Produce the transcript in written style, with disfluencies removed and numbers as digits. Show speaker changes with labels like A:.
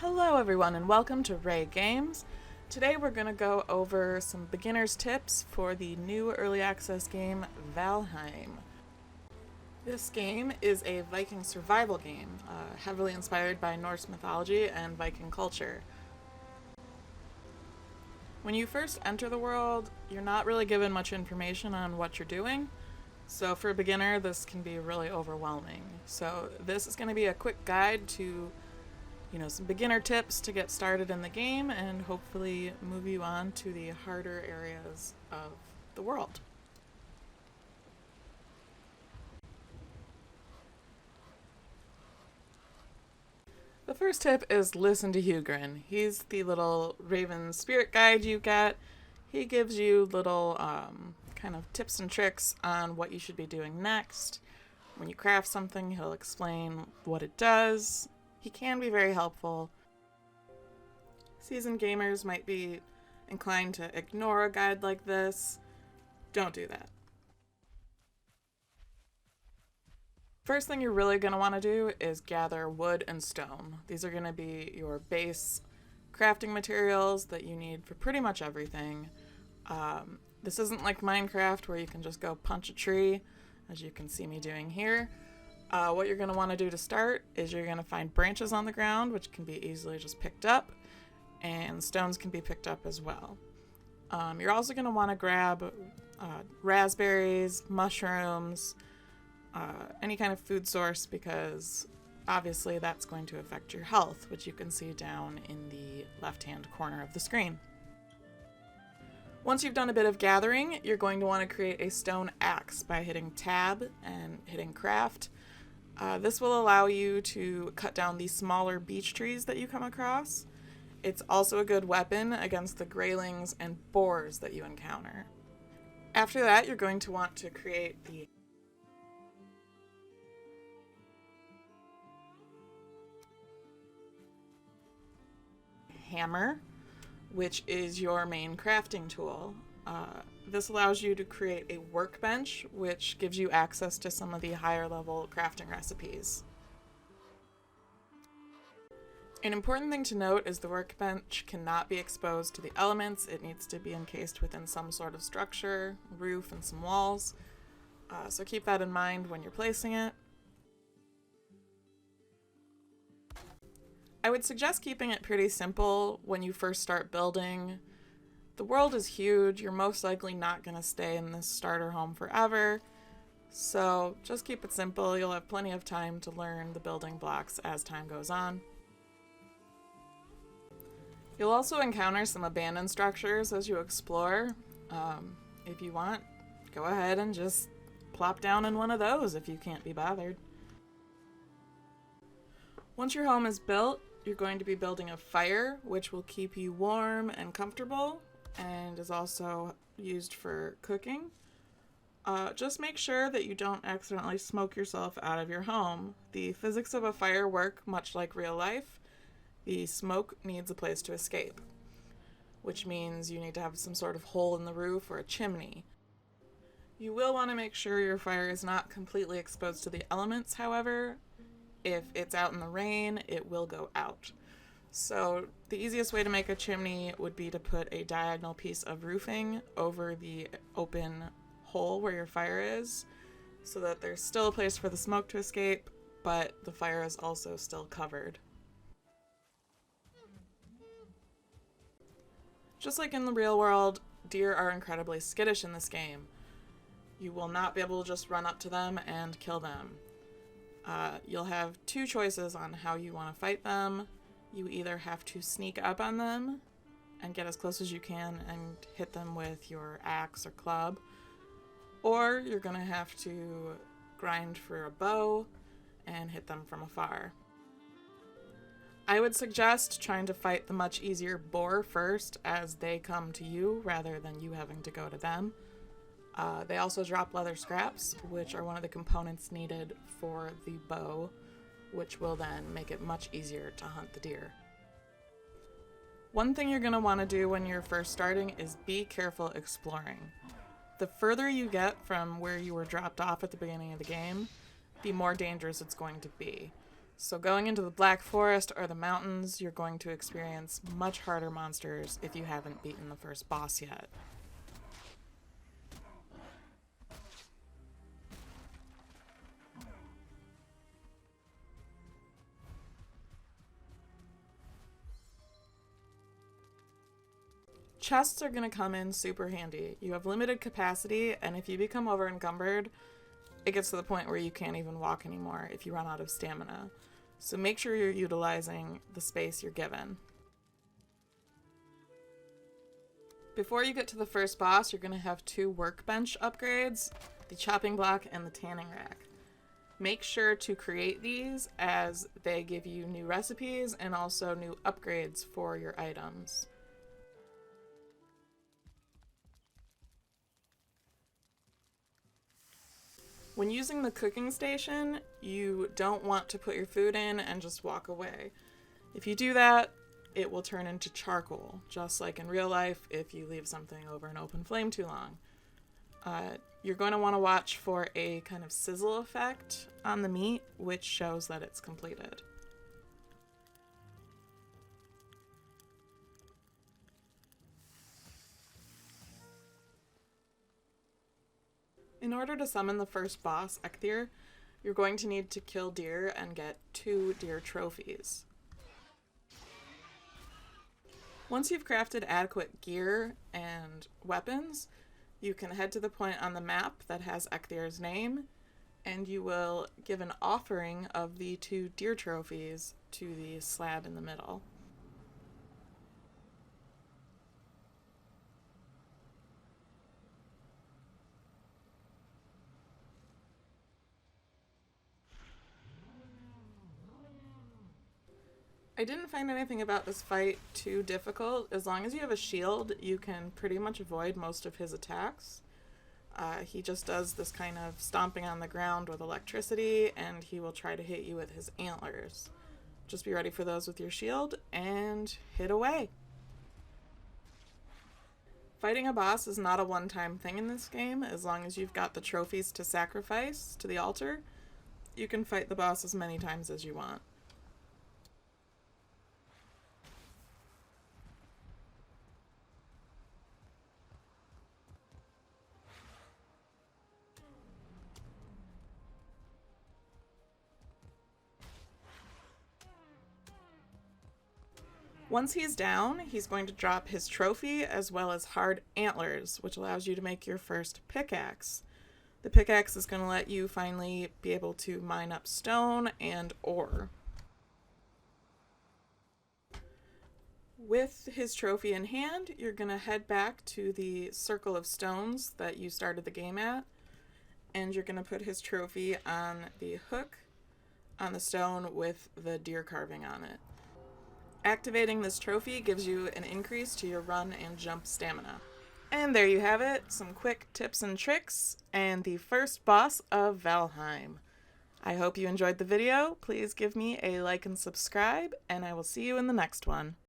A: Hello everyone and welcome to Ray Games. Today we're going to go over some beginner's tips for the new early access game Valheim. This game is a Viking survival game, heavily inspired by Norse mythology and Viking culture. When you first enter the world, you're not really given much information on what you're doing, so for a beginner this can be really overwhelming. So this is going to be a quick guide to some beginner tips to get started in the game and hopefully move you on to the harder areas of the world. The first tip is listen to Hugh. He's the little raven spirit guide you get. He gives you little kind of tips and tricks on what you should be doing next. When you craft something, he'll explain what it does. He can be very helpful. Seasoned gamers might be inclined to ignore a guide like this. Don't do that. First thing you're really going to want to do is gather wood and stone. These are going to be your base crafting materials that you need for pretty much everything. This isn't like Minecraft where you can just go punch a tree, as you can see me doing here. What you're going to want to do to start is you're going to find branches on the ground, which can be easily just picked up, and stones can be picked up as well. You're also going to want to grab raspberries, mushrooms, any kind of food source, because obviously that's going to affect your health, which you can see down in the left-hand corner of the screen. Once you've done a bit of gathering, you're going to want to create a stone axe by hitting tab and hitting craft. This will allow you to cut down the smaller beech trees that you come across. It's also a good weapon against the graylings and boars that you encounter. After that, you're going to want to create the hammer, which is your main crafting tool. This allows you to create a workbench, which gives you access to some of the higher level crafting recipes. An important thing to note is the workbench cannot be exposed to the elements. It needs to be encased within some sort of structure, roof, and some walls. So keep that in mind when you're placing it. I would suggest keeping it pretty simple when you first start building. The world is huge. You're most likely not going to stay in this starter home forever. So just keep it simple. You'll have plenty of time to learn the building blocks as time goes on. You'll also encounter some abandoned structures as you explore. If you want, go ahead and just plop down in one of those if you can't be bothered. Once your home is built, you're going to be building a fire, which will keep you warm and comfortable, and is also used for cooking. Just make sure that you don't accidentally smoke yourself out of your home. The physics of a fire work much like real life. The smoke needs a place to escape, which means you need to have some sort of hole in the roof or a chimney. You will want to make sure your fire is not completely exposed to the elements, however. If it's out in the rain, it will go out. So the easiest way to make a chimney would be to put a diagonal piece of roofing over the open hole where your fire is, so that there's still a place for the smoke to escape, but the fire is also still covered. Just like in the real world, deer are incredibly skittish in this game. You will not be able to just run up to them and kill them. You'll have two choices on how you want to fight them. You either have to sneak up on them and get as close as you can and hit them with your axe or club, or you're going to have to grind for a bow and hit them from afar. I would suggest trying to fight the much easier boar first, as they come to you rather than you having to go to them. They also drop leather scraps, which are one of the components needed for the bow, which will then make it much easier to hunt the deer. One thing you're going to want to do when you're first starting is be careful exploring. The further you get from where you were dropped off at the beginning of the game, the more dangerous it's going to be. So going into the Black Forest or the mountains, you're going to experience much harder monsters if you haven't beaten the first boss yet. Chests are going to come in super handy. You have limited capacity, and if you become over encumbered, it gets to the point where you can't even walk anymore if you run out of stamina. So make sure you're utilizing the space you're given. Before you get to the first boss, you're going to have 2 workbench upgrades, the chopping block and the tanning rack. Make sure to create these as they give you new recipes and also new upgrades for your items. When using the cooking station, you don't want to put your food in and just walk away. If you do that, it will turn into charcoal, just like in real life if you leave something over an open flame too long. You're going to want to watch for a kind of sizzle effect on the meat, which shows that it's completed. In order to summon the first boss, Eikthyr, you're going to need to kill deer and get 2 deer trophies. Once you've crafted adequate gear and weapons, you can head to the point on the map that has Eikthyr's name, and you will give an offering of the 2 deer trophies to the slab in the middle. I didn't find anything about this fight too difficult. As long as you have a shield, you can pretty much avoid most of his attacks. He just does this kind of stomping on the ground with electricity, and he will try to hit you with his antlers. Just be ready for those with your shield, and hit away. Fighting a boss is not a one-time thing in this game. As long as you've got the trophies to sacrifice to the altar, you can fight the boss as many times as you want. Once he's down, he's going to drop his trophy as well as hard antlers, which allows you to make your first pickaxe. The pickaxe is going to let you finally be able to mine up stone and ore. With his trophy in hand, you're going to head back to the circle of stones that you started the game at, and you're going to put his trophy on the hook on the stone with the deer carving on it. Activating this trophy gives you an increase to your run and jump stamina. And there you have it, some quick tips and tricks, and the first boss of Valheim. I hope you enjoyed the video. Please give me a like and subscribe, and I will see you in the next one.